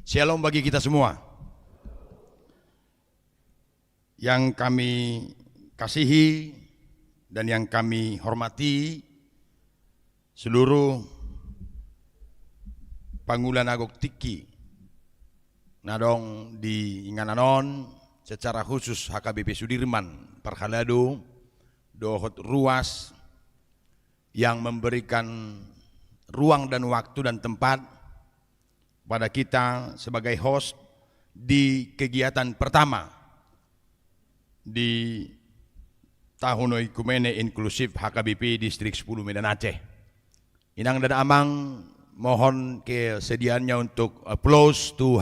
Shalom bagi kita semua. Yang kami kasihi dan yang kami hormati, seluruh Pangulan Agok Tiki Nadong di Ingananon, secara khusus HKBP Sudirman Parhalado, dohot ruas yang memberikan ruang dan waktu dan tempat pada kita sebagai host di kegiatan pertama di Tahun Oikumene Inklusif HKBP Distrik 10 Medan Aceh. Inang dan Amang mohon kesediaannya untuk applause to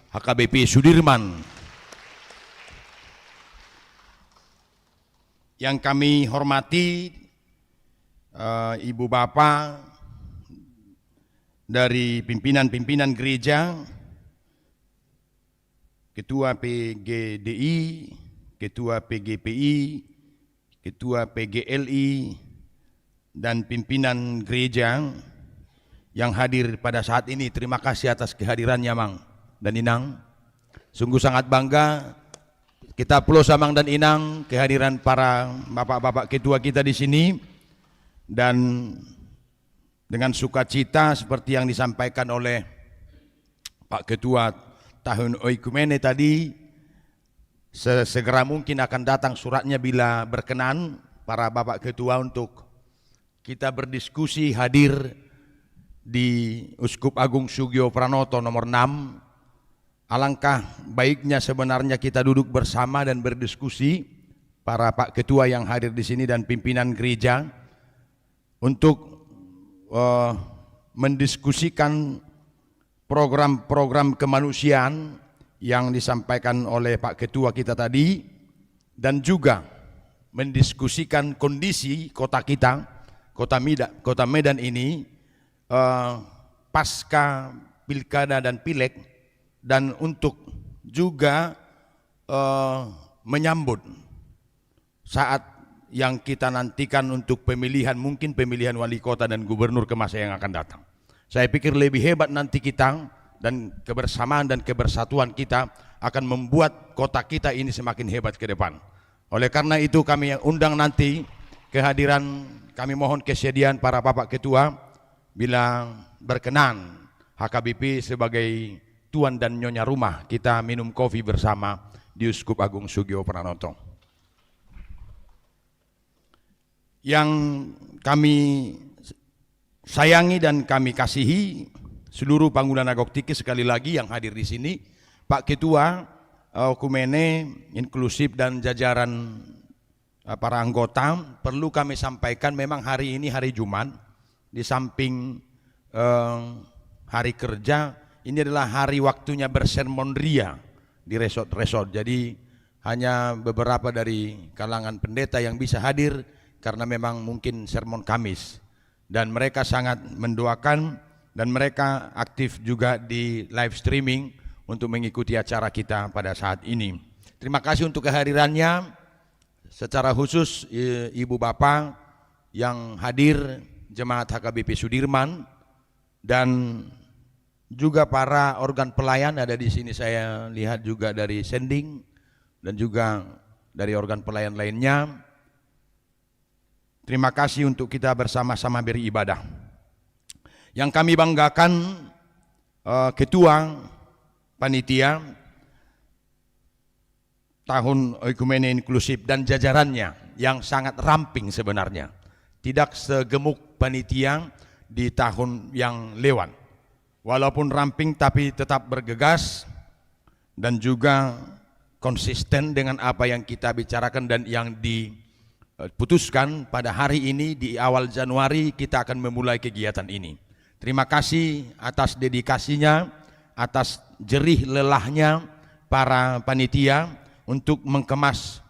HKBP Sudirman. Yang kami hormati Ibu Bapak dari pimpinan-pimpinan gereja, Ketua PGDI, Ketua PGPI, Ketua PGLI, dan pimpinan gereja yang hadir pada saat ini. Terima kasih atas kehadirannya, Mang dan Inang. Sungguh sangat bangga kita plus Mang dan Inang kehadiran para bapak-bapak ketua kita di sini, dan dengan sukacita seperti yang disampaikan oleh Pak Ketua Tahun Oikumene tadi, sesegera mungkin akan datang suratnya bila berkenan para bapak ketua untuk kita berdiskusi hadir di Uskup Agung Sugio Pranoto nomor 6. Alangkah baiknya sebenarnya kita duduk bersama dan berdiskusi, para Pak Ketua yang hadir di sini dan pimpinan gereja, untuk mendiskusikan program-program kemanusiaan yang disampaikan oleh Pak Ketua kita tadi, dan juga mendiskusikan kondisi kota kita, kota Medan ini pasca pilkada dan pileg, dan untuk juga menyambut saat yang kita nantikan untuk pemilihan, mungkin pemilihan wali kota dan gubernur ke masa yang akan datang. Saya pikir lebih hebat nanti kita, dan kebersamaan dan kebersatuan kita akan membuat kota kita ini semakin hebat ke depan. Oleh karena itu kami undang nanti kehadiran, kami mohon kesediaan para bapak ketua bila berkenan HKBP sebagai tuan dan nyonya rumah kita minum kopi bersama di Uskup Agung Sugio Pranoto. Yang kami sayangi dan kami kasihi seluruh Pangulan Agok Tiki sekali lagi yang hadir di sini, Pak Ketua Oikumene Inklusif dan jajaran para anggota, perlu kami sampaikan memang hari ini hari Jumat, di samping hari kerja, ini adalah hari waktunya bersermon ria di resort-resort. Jadi hanya beberapa dari kalangan pendeta yang bisa hadir karena memang mungkin sermon Kamis, dan mereka sangat mendoakan dan mereka aktif juga di live streaming untuk mengikuti acara kita pada saat ini. Terima kasih untuk kehadirannya, secara khusus Ibu Bapak yang hadir, Jemaat HKBP Sudirman, dan juga para organ pelayan ada di sini. Saya lihat juga dari Sending dan juga dari organ pelayan lainnya. Terima kasih untuk kita bersama-sama beribadah. Yang kami banggakan Ketua Panitia Tahun Oikumene Inklusif dan jajarannya yang sangat ramping sebenarnya. Tidak segemuk panitia di tahun yang lewat. Walaupun ramping tapi tetap bergegas dan juga konsisten dengan apa yang kita bicarakan dan yang diputuskan pada hari ini. Di awal Januari kita akan memulai kegiatan ini. Terima kasih atas dedikasinya, atas jerih lelahnya para panitia untuk mengemas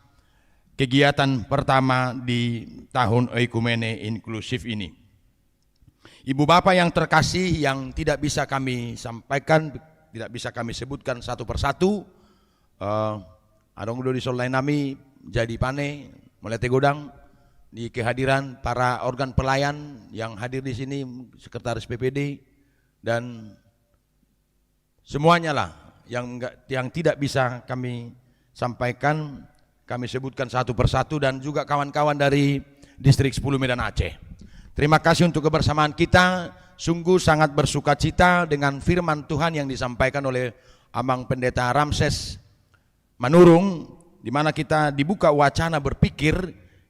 kegiatan pertama di Tahun Oikumene Inklusif ini. Ibu Bapak yang terkasih yang tidak bisa kami sampaikan, tidak bisa kami sebutkan satu persatu, adong do disolai nami jadi pane mulai tegodang di kehadiran para organ pelayan yang hadir di sini, sekretaris PPD dan semuanya lah yang tidak bisa kami sampaikan, kami sebutkan satu persatu, dan juga kawan-kawan dari Distrik 10 Medan Aceh. Terima kasih untuk kebersamaan kita. Sungguh sangat bersukacita dengan firman Tuhan yang disampaikan oleh Amang Pendeta Ramses Manurung, di mana kita dibuka wacana berpikir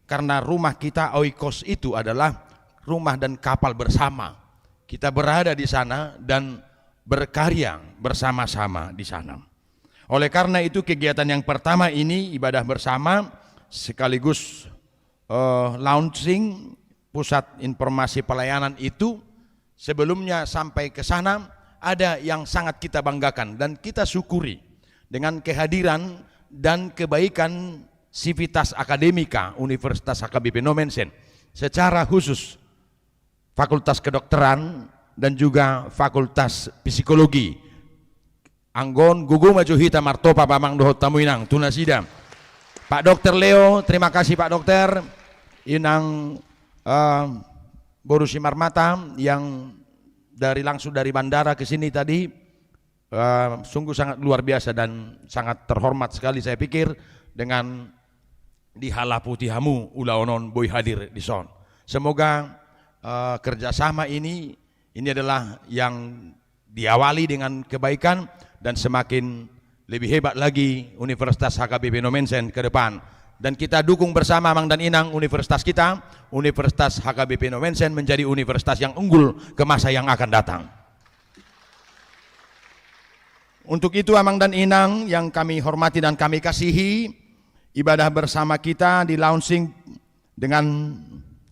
karena rumah kita oikos itu adalah rumah dan kapal bersama. Kita berada di sana dan berkarya bersama-sama di sana. Oleh karena itu kegiatan yang pertama ini ibadah bersama sekaligus launching pusat informasi pelayanan itu. Sebelumnya sampai ke sana ada yang sangat kita banggakan dan kita syukuri dengan kehadiran dan kebaikan Sivitas Akademika Universitas HKBP Nomensen, secara khusus Fakultas Kedokteran dan juga Fakultas Psikologi. Anggon Gugu Maju Hita Martopa Bamang Dohot Tamuinang Tunasida. Pak Dokter Leo, terima kasih Pak Dokter. Inang Borusi Marmata yang langsung dari bandara ke sini tadi, sungguh sangat luar biasa dan sangat terhormat sekali saya pikir dengan di hala putihamu ulaonon boy hadir di son. Semoga kerjasama ini adalah yang diawali dengan kebaikan dan semakin lebih hebat lagi Universitas HKBP Nomensen ke depan. Dan kita dukung bersama Amang dan Inang universitas kita, Universitas HKBP Nomensen menjadi universitas yang unggul ke masa yang akan datang. Untuk itu Amang dan Inang yang kami hormati dan kami kasihi, ibadah bersama kita di launching dengan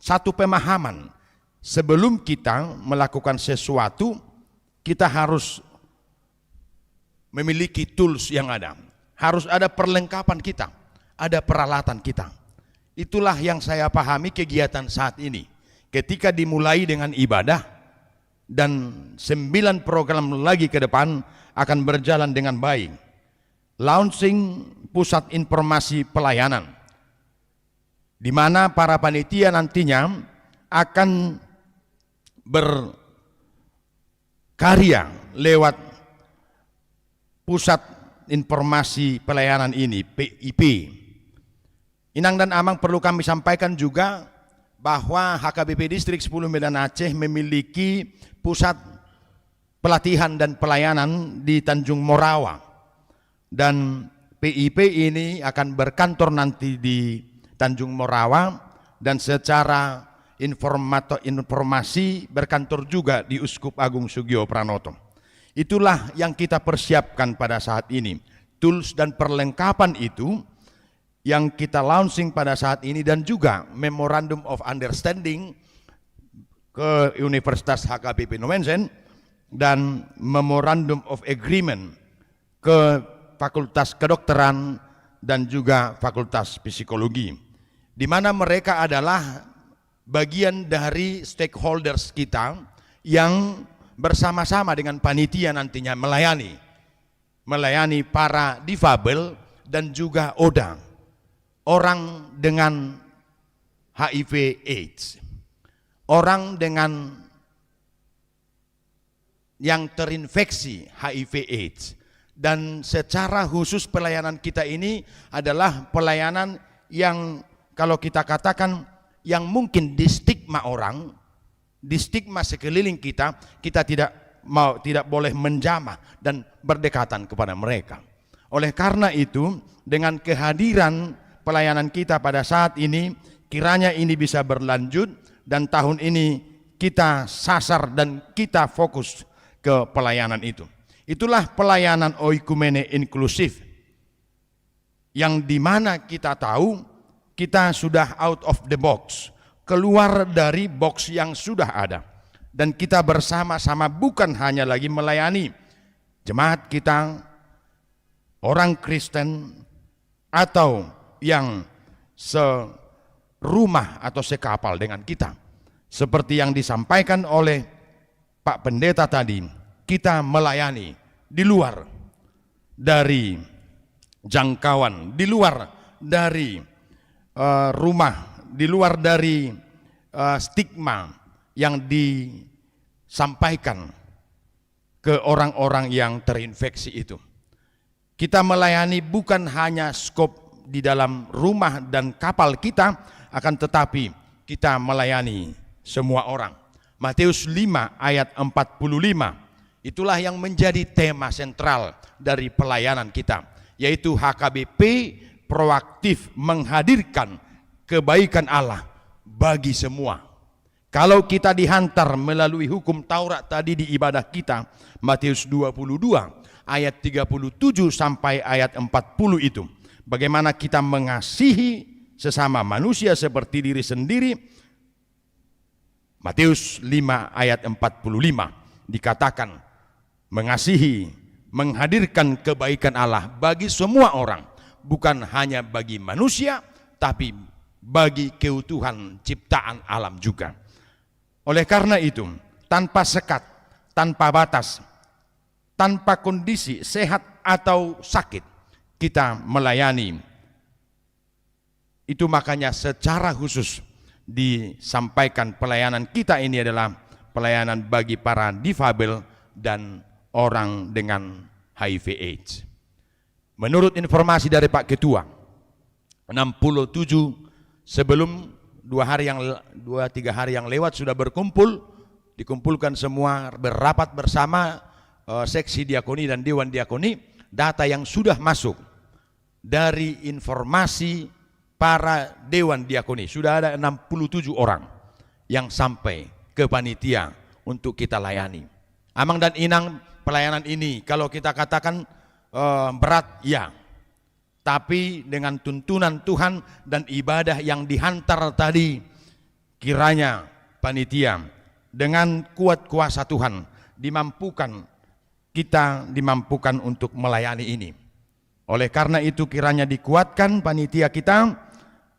satu pemahaman. Sebelum kita melakukan sesuatu, kita harus memiliki tools yang ada. Harus ada perlengkapan kita, ada peralatan kita. Itulah yang saya pahami kegiatan saat ini. Ketika dimulai dengan ibadah dan 9 program lagi ke depan akan berjalan dengan baik. Launching pusat informasi pelayanan, di mana para panitia nantinya akan berkarya lewat pusat informasi pelayanan ini, PIP. Inang dan Amang perlu kami sampaikan juga bahwa HKBP Distrik 10 Medan Aceh memiliki pusat pelatihan dan pelayanan di Tanjung Morawa, dan PIP ini akan berkantor nanti di Tanjung Morawa dan secara informasi berkantor juga di Uskup Agung Sugio Pranoto. Itulah yang kita persiapkan pada saat ini. Tools dan perlengkapan itu yang kita launching pada saat ini, dan juga Memorandum of Understanding ke Universitas HKBP Nomensen dan Memorandum of Agreement ke Fakultas Kedokteran dan juga Fakultas Psikologi, di mana mereka adalah bagian dari stakeholders kita yang bersama-sama dengan panitia nantinya melayani para difabel dan juga ODA, orang dengan HIV AIDS, orang dengan yang terinfeksi HIV AIDS. Dan secara khusus pelayanan kita ini adalah pelayanan yang kalau kita katakan yang mungkin di stigma orang, di stigma sekeliling kita tidak boleh menjamah dan berdekatan kepada mereka. Oleh karena itu, dengan kehadiran pelayanan kita pada saat ini, kiranya ini bisa berlanjut dan tahun ini kita sasar dan kita fokus ke pelayanan itu. Itulah pelayanan oikumene inklusif, yang dimana kita tahu kita sudah out of the box, keluar dari box yang sudah ada, dan kita bersama-sama bukan hanya lagi melayani jemaat kita, orang Kristen atau yang serumah atau sekapal dengan kita. Seperti yang disampaikan oleh Pak Pendeta tadi, kita melayani di luar dari jangkauan, di luar dari rumah, di luar dari stigma yang disampaikan. ke orang-orang yang terinfeksi itu. Kita melayani bukan hanya skop di dalam rumah dan kapal kita, akan tetapi kita melayani semua orang. Matius 5 ayat 45, itulah yang menjadi tema sentral dari pelayanan kita, yaitu HKBP proaktif menghadirkan kebaikan Allah bagi semua. Kalau kita dihantar melalui hukum Taurat tadi di ibadah kita, Matius 22 ayat 37 sampai ayat 40 itu, bagaimana kita mengasihi sesama manusia seperti diri sendiri. Matius 5 ayat 45 dikatakan mengasihi, menghadirkan kebaikan Allah bagi semua orang, bukan hanya bagi manusia, tapi bagi keutuhan ciptaan alam juga. Oleh karena itu, tanpa sekat, tanpa batas, tanpa kondisi sehat atau sakit, kita melayani. Itu makanya secara khusus disampaikan pelayanan kita ini adalah pelayanan bagi para difabel dan orang dengan HIV/AIDS. Menurut informasi dari Pak Ketua, 67 sebelum 2-3 hari yang lewat sudah dikumpulkan semua, berapat bersama seksi diakoni dan dewan diakoni, data yang sudah masuk dari informasi para dewan diakoni, sudah ada 67 orang yang sampai ke panitia untuk kita layani. Amang dan Inang, pelayanan ini kalau kita katakan berat, ya, tapi dengan tuntunan Tuhan dan ibadah yang dihantar tadi, kiranya panitia dengan kuat kuasa Tuhan dimampukan untuk melayani ini. Oleh karena itu kiranya dikuatkan panitia kita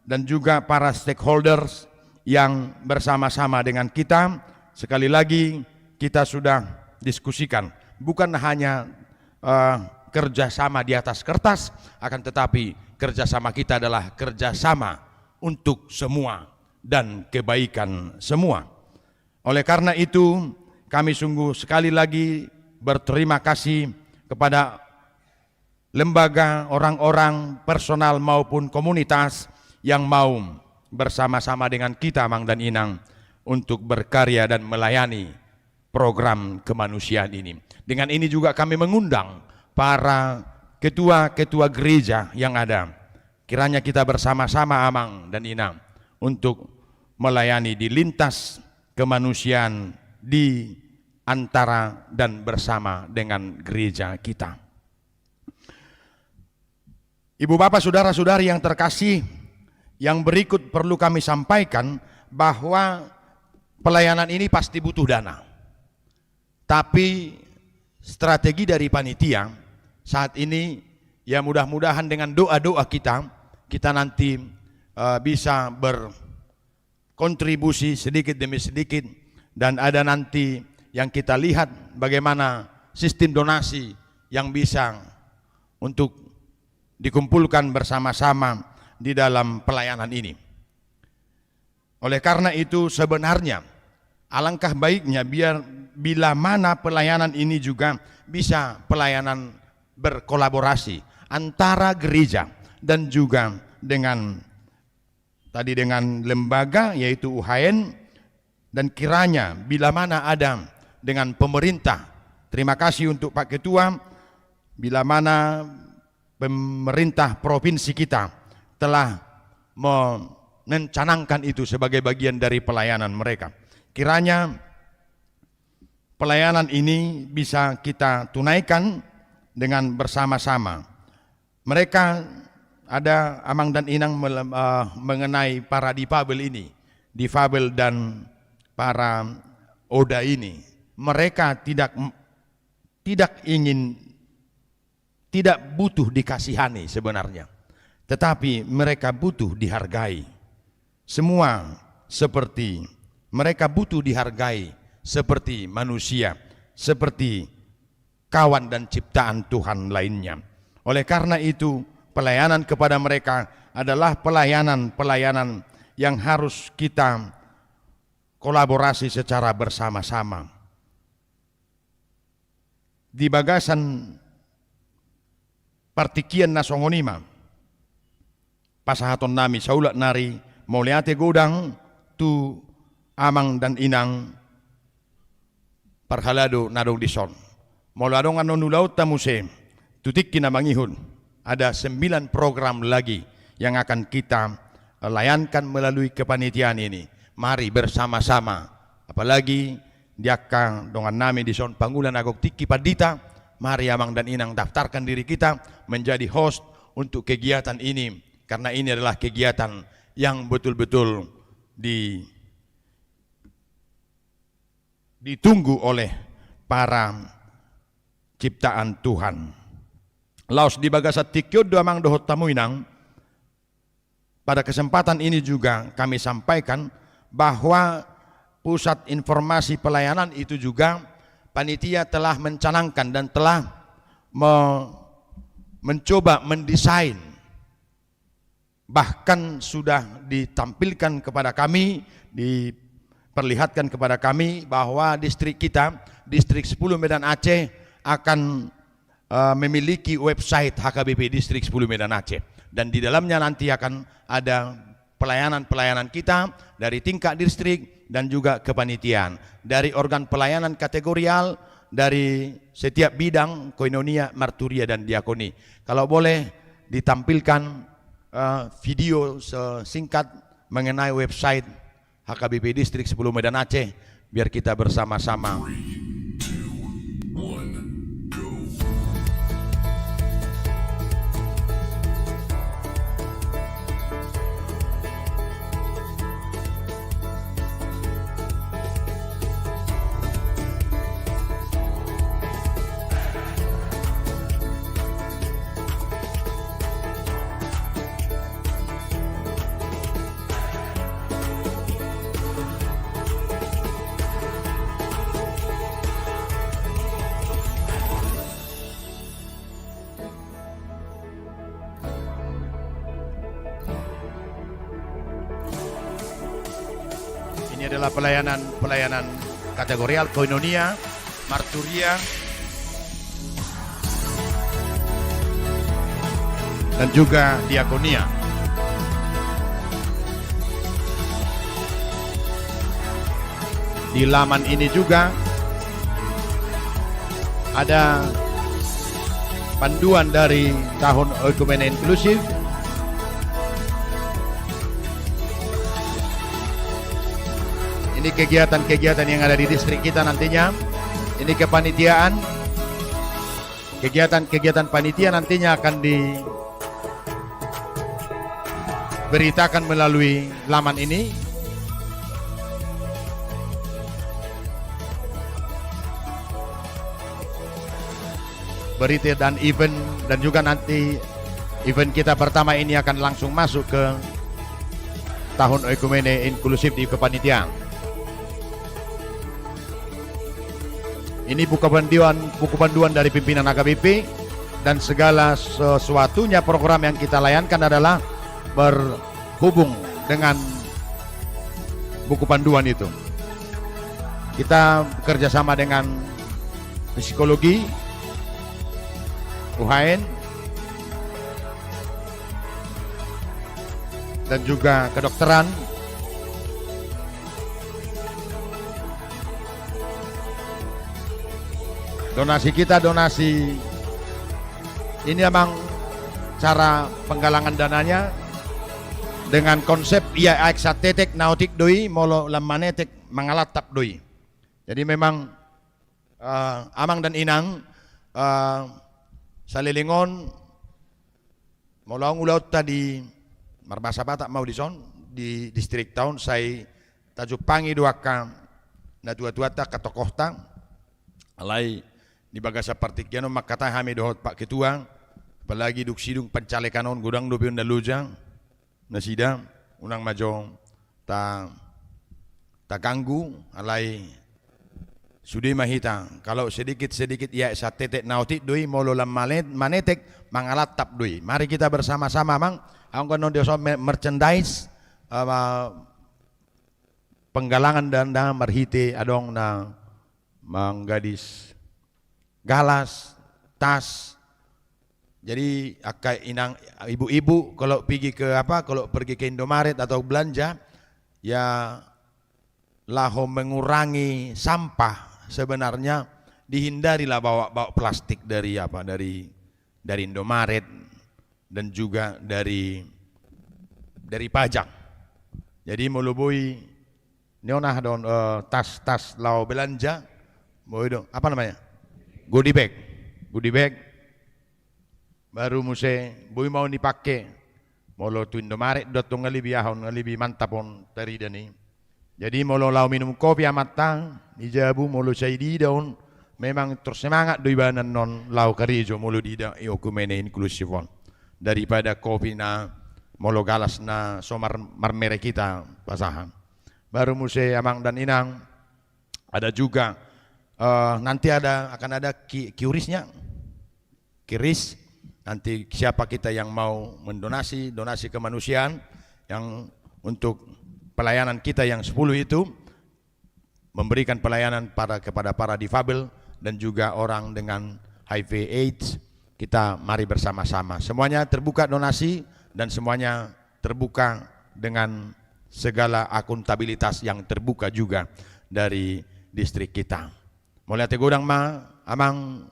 dan juga para stakeholders yang bersama-sama dengan kita. Sekali lagi kita sudah diskusikan, bukan hanya kerjasama di atas kertas, akan tetapi kerjasama kita adalah kerjasama untuk semua dan kebaikan semua. Oleh karena itu kami sungguh sekali lagi berterima kasih kepada lembaga, orang-orang, personal maupun komunitas yang mau bersama-sama dengan kita, Mang dan Inang, untuk berkarya dan melayani program kemanusiaan ini. Dengan ini juga kami mengundang para ketua-ketua gereja yang ada. Kiranya kita bersama-sama, Amang dan Inang, untuk melayani di lintas kemanusiaan di antara dan bersama dengan gereja kita. Ibu bapak saudara-saudari yang terkasih, yang berikut perlu kami sampaikan bahwa pelayanan ini pasti butuh dana. Tapi strategi dari panitia saat ini, ya mudah-mudahan dengan doa-doa kita nanti bisa berkontribusi sedikit demi sedikit, dan ada nanti yang kita lihat bagaimana sistem donasi yang bisa untuk dikumpulkan bersama-sama di dalam pelayanan ini. Oleh karena itu sebenarnya alangkah baiknya bila mana pelayanan ini juga bisa pelayanan berkolaborasi antara gereja dan juga dengan lembaga yaitu UHN, dan kiranya bila mana ada dengan pemerintah. Terima kasih untuk Pak Ketua, bila mana pemerintah provinsi kita telah mencanangkan itu sebagai bagian dari pelayanan mereka. Kiranya pelayanan ini bisa kita tunaikan dengan bersama-sama. Mereka ada Amang dan Inang mengenai para difabel ini, difabel dan para ODA ini. Mereka tidak butuh dikasihani sebenarnya, tetapi mereka butuh dihargai. Semua seperti mereka butuh dihargai seperti manusia, seperti kawan dan ciptaan Tuhan lainnya. Oleh karena itu pelayanan kepada mereka adalah pelayanan yang harus kita kolaborasi secara bersama-sama. di bagasan partikian nasongonima pasahaton nami saulat nari moliate godang tu amang dan inang parhalado nadong dison moladong anon nulaut tamuse tutik kinamangihun. Ada 9 program lagi yang akan kita layankan melalui kepanitiaan ini. Mari bersama-sama, apalagi diakang dengan nami di son Pangulan Agok Tiki Padita, mari amang dan inang daftarkan diri kita menjadi host untuk kegiatan ini, karena ini adalah kegiatan yang betul-betul ditunggu oleh para ciptaan Tuhan. Laos di bagasat tikyod do amang dohot tamuinang. Pada kesempatan ini juga kami sampaikan bahwa pusat informasi pelayanan itu juga panitia telah mencanangkan dan telah mencoba mendesain, bahkan sudah ditampilkan kepada kami, diperlihatkan kepada kami bahwa distrik kita, distrik 10 Medan Aceh akan memiliki website HKBP Distrik 10 Medan Aceh, dan di dalamnya nanti akan ada pelayanan-pelayanan kita dari tingkat distrik dan juga kepanitiaan, dari organ pelayanan kategorial, dari setiap bidang koinonia, marturia dan diakoni. Kalau boleh ditampilkan video singkat mengenai website HKBP Distrik 10 Medan Aceh biar kita bersama-sama. Ini adalah pelayanan kategorial koinonia, marturia, dan juga diakonia. Di laman ini juga ada panduan dari Tahun Oikumene Inklusif, ini kegiatan-kegiatan yang ada di distrik kita nantinya. Ini kepanitiaan, kegiatan-kegiatan panitia nantinya akan diberitakan melalui laman ini. Berita dan event, dan juga nanti event kita pertama ini akan langsung masuk ke Tahun Oikumene Inklusif di kepanitiaan. Ini buku panduan dari pimpinan HKBP, dan segala sesuatunya program yang kita layankan adalah berhubung dengan buku panduan itu. Kita bekerjasama dengan psikologi, UHN, dan juga kedokteran. Donasi kita, ini memang cara penggalangan dananya dengan konsep ia eksatetek nautik doi molo lamanetek mangalatap doi. Jadi memang amang dan inang salilingon molaung ulaut tadi marbasa batak mau dison di distrik tahun saya tajupangi duaka na tua-tua katokohta alai di bagasa partikiano makata hami dohot Pak Ketua, apalagi duk sidung pencalekanon gudang dobion dalujang nasida unang majo ta ganggu alai sudi mahita kalau sedikit-sedikit ya satetek nautik doi molo lam manetek mangalatap doi. Mari kita bersama-sama mang ang kono desa merchandise penggalangan dana marhite adong na manggadis galas, tas. Jadi inang ibu-ibu kalau pergi ke Indomaret atau belanja ya laho mengurangi sampah, sebenarnya dihindarilah bawa plastik dari Indomaret dan juga dari pajak. Jadi melubui neonah don tas lau belanja, apa namanya? Goodie bag. Baru muse bui mau dipakai. Molo tu Indomaret dotong ngalibi mantap on teri dani. Jadi molo lau minum kopi amatang, ijabu molo cai di daun, memang tersemangat doi banan non lau karijo molo di da okumene inklusif on. Daripada kopi na molo galas na somar marmere kita pasahan. Baru muse amang dan inang ada juga nanti akan ada kirisnya. Kiris nanti siapa kita yang mau donasi kemanusiaan yang untuk pelayanan kita yang 10 itu memberikan pelayanan kepada para difabel dan juga orang dengan HIV AIDS. Kita mari bersama-sama. Semuanya terbuka donasi dan semuanya terbuka dengan segala akuntabilitas yang terbuka juga dari distrik kita. Mulai tegudang amang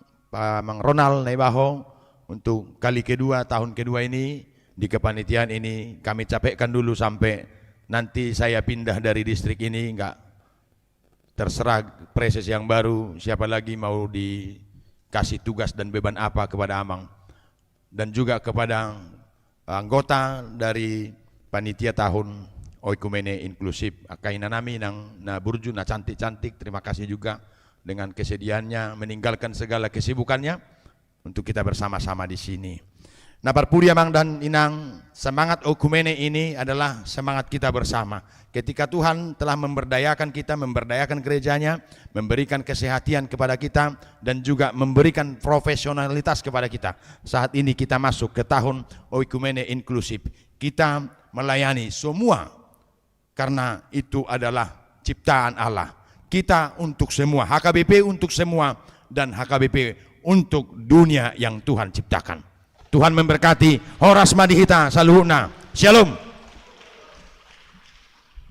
Ronald Naibaho untuk tahun kedua ini di kepanitiaan ini kami capekkan dulu sampai nanti saya pindah dari distrik ini, enggak terserah preses yang baru siapa lagi mau dikasih tugas dan beban apa kepada amang, dan juga kepada anggota dari panitia tahun Oikumene Inklusif akaina nami na burju na cantik-cantik. Terima kasih juga dengan kesediaannya meninggalkan segala kesibukannya untuk kita bersama-sama di sini. Nah, Parpuri Amang dan Inang, semangat Oikumene ini adalah semangat kita bersama. Ketika Tuhan telah memberdayakan kita, memberdayakan gerejanya, memberikan kesehatan kepada kita, dan juga memberikan profesionalitas kepada kita. Saat ini kita masuk ke tahun Oikumene Inklusif. Kita melayani semua, karena itu adalah ciptaan Allah. Kita untuk semua, HKBP untuk semua, dan HKBP untuk dunia yang Tuhan ciptakan. Tuhan memberkati. Horas madihita saluhuna. Shalom.